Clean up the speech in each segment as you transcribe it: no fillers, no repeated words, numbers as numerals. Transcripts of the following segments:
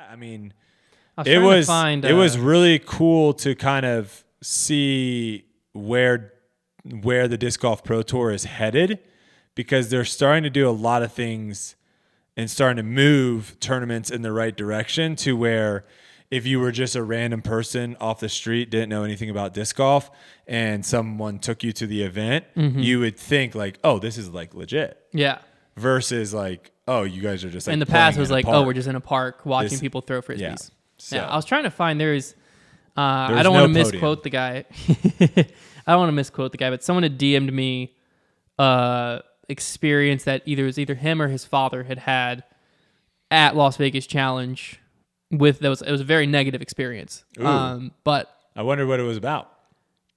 I mean, it was really cool to kind of see where the Disc Golf Pro Tour is headed, because they're starting to do a lot of things and starting to move tournaments in the right direction, to where if you were just a random person off the street, didn't know anything about disc golf, and someone took you to the event, you would think like, oh, this is like legit. Yeah. Versus like, oh, you guys are just like, in the past it was like, oh, we're just in a park watching people throw frisbees. Yeah. So, I was trying to find I don't want to misquote the guy. I don't want to misquote the guy, but someone had DM'd me experience that it was either him or his father had at Las Vegas Challenge. It was a very negative experience. But I wonder what it was about.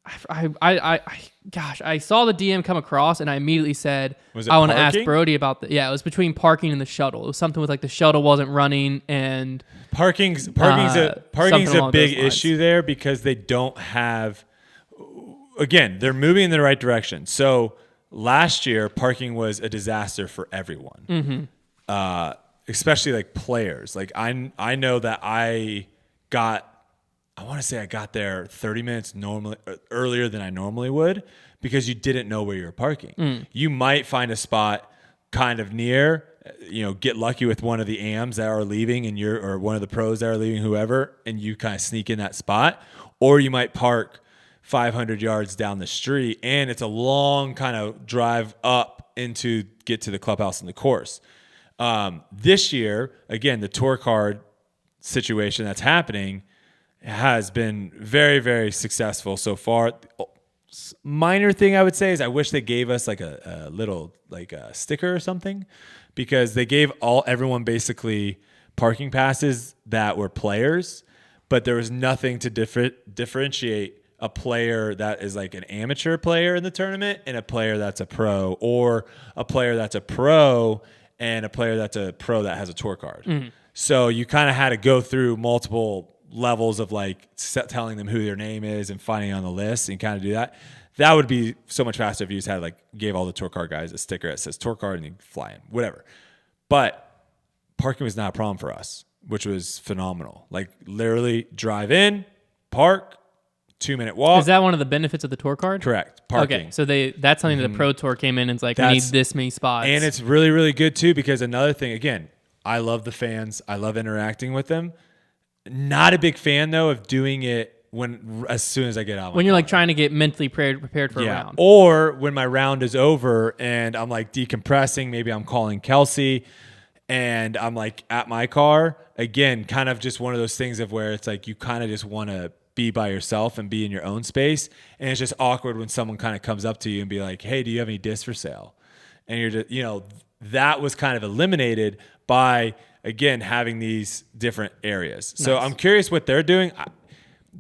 I saw the DM come across and I immediately said, I want to ask Brodie about it was between parking and the shuttle. It was something with like the shuttle wasn't running, and parking's a big issue there, because they don't have, again, they're moving in the right direction. So last year, parking was a disaster for everyone. Especially like players. Like I know that I want to say I got there 30 minutes earlier than I normally would, because you didn't know where you were parking. You might find a spot kind of near, get lucky with one of the AMs that are leaving or one of the pros that are leaving, whoever, and you kind of sneak in that spot, or you might park 500 yards down the street, and it's a long kind of drive up to get to the clubhouse and the course. This year, again, the tour card situation that's happening has been very, very successful so far. Minor thing I would say is I wish they gave us like a little like a sticker or something, because they gave everyone basically parking passes that were players, but there was nothing to differentiate a player that is like an amateur player in the tournament and a player that's a pro, or a player that's a pro and a player that's a pro that has a tour card. So you kind of had to go through multiple levels of like telling them who their name is and finding on the list, and kind of do that. That would be so much faster if you just had gave all the tour card guys a sticker that says tour card and you fly in, whatever. But parking was not a problem for us, which was phenomenal. Like literally drive in, park, 2-minute walk. Is that one of the benefits of the tour card? Correct. Parking. Okay, so that's something that the Pro Tour came in and it's like, we need this many spots. And it's really, really good too, because another thing, again, I love the fans. I love interacting with them. Not a big fan though of doing it as soon as I get out. When you're like trying to get mentally prepared for a round. Or when my round is over and I'm like decompressing, maybe I'm calling Kelsey and I'm like at my car. Again, kind of just one of those things of where it's like you kind of just want to be by yourself and be in your own space. And it's just awkward when someone kind of comes up to you and be like, hey, do you have any discs for sale? And you're just, that was kind of eliminated by, again, having these different areas. Nice. So I'm curious what they're doing.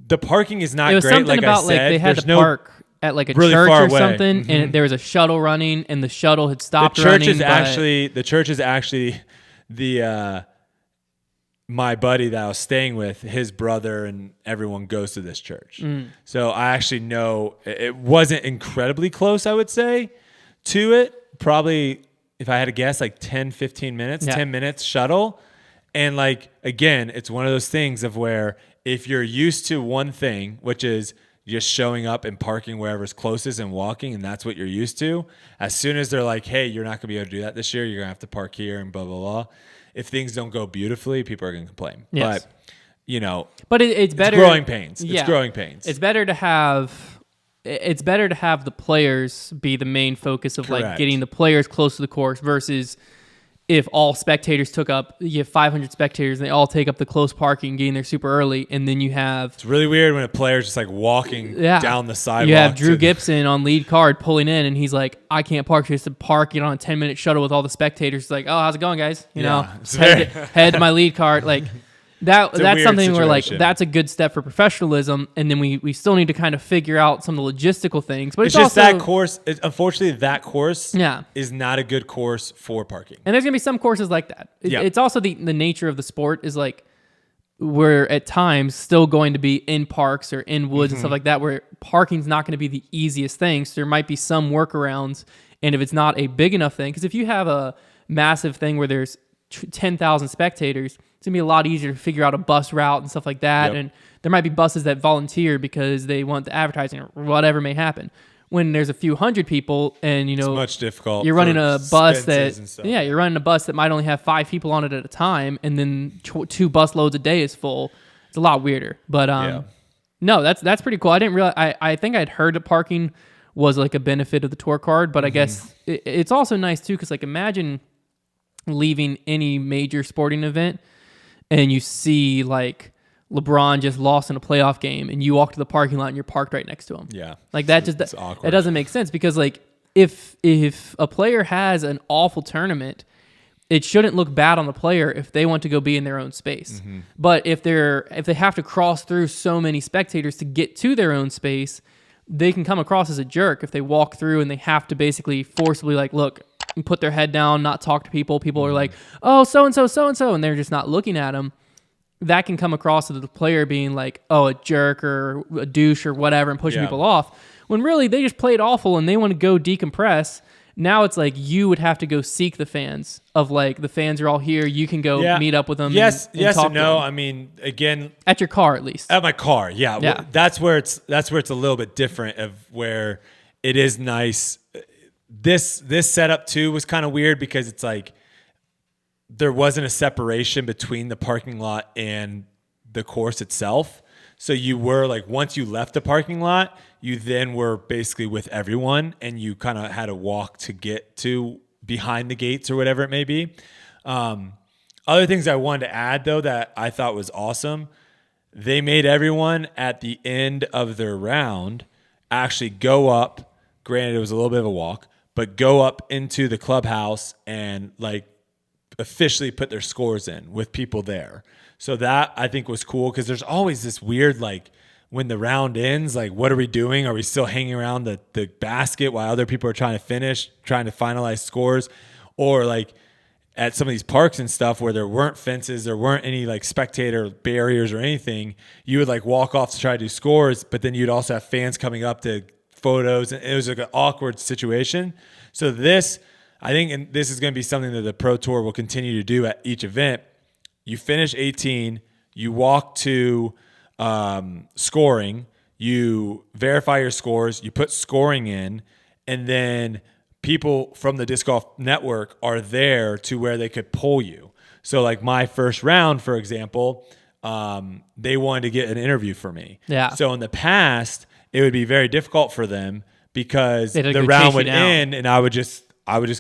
The parking is not great. Something about they had to park at like a really church or something, and there was a shuttle running, and the shuttle had stopped running. The church is actually my buddy that I was staying with, his brother and everyone goes to this church. So I actually know it wasn't incredibly close, I would say, to it. Probably, if I had to guess, like 10, 15 minutes, 10 minutes shuttle. And again, it's one of those things of where if you're used to one thing, which is just showing up and parking wherever's closest and walking, and that's what you're used to, as soon as they're like, hey, you're not going to be able to do that this year, you're going to have to park here and blah, blah, blah. If things don't go beautifully, people are going to complain. Yes. But, it's better. It's growing pains. Yeah. It's growing pains. It's better to have the players be the main focus of Correct. getting the players close to the course versus if all spectators you have 500 spectators and they all take up the close parking, getting there super early, and then you have... It's really weird when a player's just walking down the sidewalk. You have Drew Gibson on lead card pulling in, and he's like, I can't park. He has to park on a 10-minute shuttle with all the spectators. It's like, oh, how's it going, guys? Head to my lead card. That's something where that's a good step for professionalism, and then we still need to kind of figure out some of the logistical things. But it's just also, that course. Unfortunately, that course is not a good course for parking. And there's gonna be some courses like that. It's also the nature of the sport is we're at times still going to be in parks or in woods and stuff like that, where parking's not going to be the easiest thing. So there might be some workarounds, and if it's not a big enough thing, because if you have a massive thing where there's 10,000 spectators, it's going to be a lot easier to figure out a bus route and stuff like that. Yep. And there might be buses that volunteer because they want the advertising or whatever may happen. When there's a few hundred people and, you know, it's much difficult. You're running a bus you're running a bus that might only have 5 people on it at a time, and then 2 bus loads a day is full. It's a lot weirder. But no, that's pretty cool. I didn't realize. I think I'd heard that parking was like a benefit of the tour card, but I guess it's also nice too, because like imagine leaving any major sporting event and you see like LeBron just lost in a playoff game and you walk to the parking lot and you're parked right next to him. Yeah. Like that just, it's awkward. It doesn't make sense, because like if a player has an awful tournament, it shouldn't look bad on the player if they want to go be in their own space. But if they have to cross through so many spectators to get to their own space, they can come across as a jerk if they walk through and they have to basically forcibly like look and put their head down, not talk to people. People are like, oh, so-and-so, and they're just not looking at them. That can come across as the player being like, oh, a jerk or a douche or whatever, and pushing people off. When really they just played awful and they want to go decompress. Now it's like you would have to go seek the fans of like the fans are all here. You can go meet up with them. Yes, and talk and no. to them. I mean, again, at your car at least. At my car, yeah. Well, that's where it's a little bit different. Of where it is nice. This setup too was kind of weird because it's like there wasn't a separation between the parking lot and the course itself. So you were like, once you left the parking lot, you then were basically with everyone, and you kind of had to walk to get to behind the gates or whatever it may be. Other things I wanted to add, though, that I thought was awesome, they made everyone at the end of their round actually go up. Granted, it was a little bit of a walk, but go up into the clubhouse and like officially put their scores in with people there. So that I think was cool, because there's always this weird, like, when the round ends, like, what are we doing? Are we still hanging around the basket while other people are trying to finish, trying to finalize scores? Or like at some of these parks and stuff where there weren't fences, there weren't any like spectator barriers or anything, you would like walk off to try to do scores, but then you'd also have fans coming up to photos, and it was like an awkward situation. So this, I think, and this is going to be something that the Pro Tour will continue to do at each event. You finish 18, you walk to scoring, you verify your scores, you put scoring in, and then people from the Disc Golf Network are there to where they could pull you. So like my first round, for example, they wanted to get an interview for me. Yeah. So in the past, it would be very difficult for them because the round would end and I would just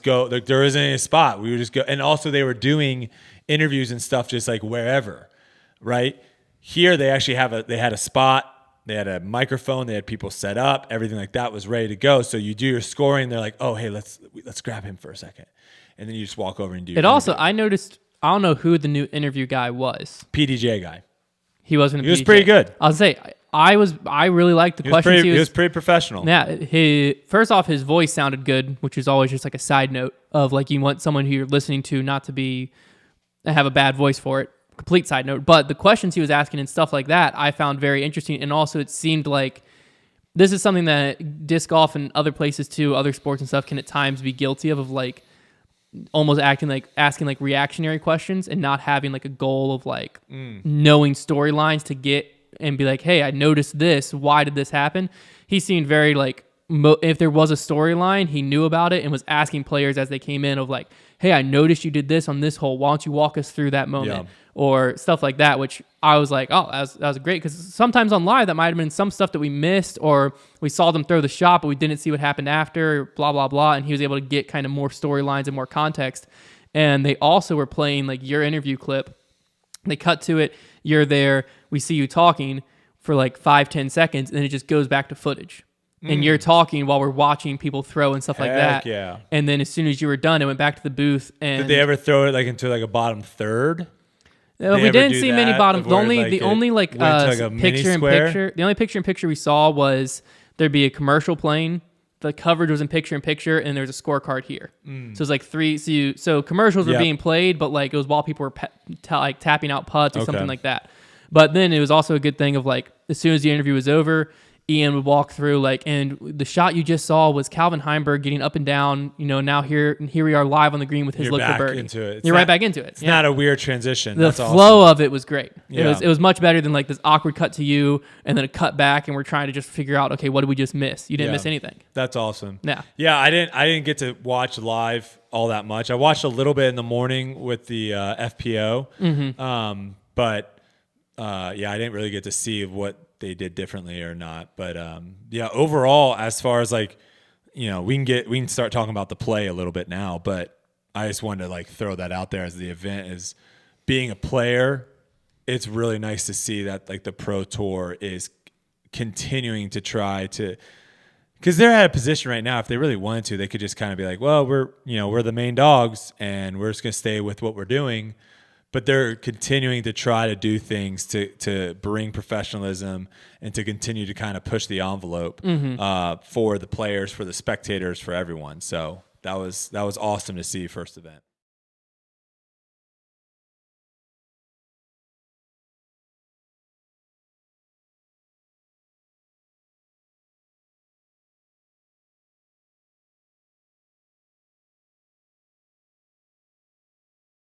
go, like, there isn't any spot. We would just go. And also they were doing interviews and stuff just like wherever, right? Here they actually they had a spot, they had a microphone, they had people set up, everything like that was ready to go. So you do your scoring, they're like, oh, hey, let's grab him for a second. And then you just walk over and do your interview. I noticed, I don't know who the new interview guy was. PDJ guy. He wasn't. He was pretty good. I'll say I really liked the questions. He was pretty professional. Yeah. First off, his voice sounded good, which is always just like a side note of like you want someone who you're listening to not to have a bad voice for it. Complete side note. But the questions he was asking and stuff like that, I found very interesting. And also it seemed like this is something that disc golf and other places too, other sports and stuff can at times be guilty of like almost asking like reactionary questions and not having like a goal of like knowing storylines to get and be like, hey, I noticed this. Why did this happen? He seemed very like, if there was a storyline, he knew about it and was asking players as they came in of like, hey, I noticed you did this on this hole. Why don't you walk us through that moment? Yeah. Or stuff like that, which I was like, oh, that was great. Because sometimes on live, that might have been some stuff that we missed, or we saw them throw the shot, but we didn't see what happened after, blah, blah, blah. And he was able to get kind of more storylines and more context. And they also were playing like your interview clip. They cut to it. You're there. We see you talking for like 5-10 seconds, and then it just goes back to footage. And you're talking while we're watching people throw and stuff like that. Yeah. And then as soon as you were done, it went back to the booth. And did they ever throw it like into like a bottom third? We didn't see many bottoms. The only picture in picture. The only picture in picture we saw was there'd be a commercial playing. The coverage was in picture in picture, and there was a scorecard here. So it was like three. So commercials were being played, but like it was while people were like tapping out putts or something like that. But then it was also a good thing of like as soon as the interview was over, Ian would walk through, like, and the shot you just saw was Calvin Heimberg getting up and down. Now here we are live on the green with his look for birdie. You're right back into it. It's not a weird transition. The flow of it was great. It was much better than like this awkward cut to you and then a cut back, and we're trying to just figure out, okay, what did we just miss? You didn't miss anything. That's awesome. Yeah. I didn't get to watch live all that much. I watched a little bit in the morning with the FPO, but I didn't really get to see what they did differently or not. But overall, as far as like, we can start talking about the play a little bit now, but I just wanted to like throw that out there as the event is being a player. It's really nice to see that like the Pro Tour is continuing to try to, because they're at a position right now, if they really wanted to, they could just kind of be like, well, we're the main dogs and we're just going to stay with what we're doing. But they're continuing to try to do things to bring professionalism and to continue to kind of push the envelope for the players, for the spectators, for everyone. So that was awesome to see first event.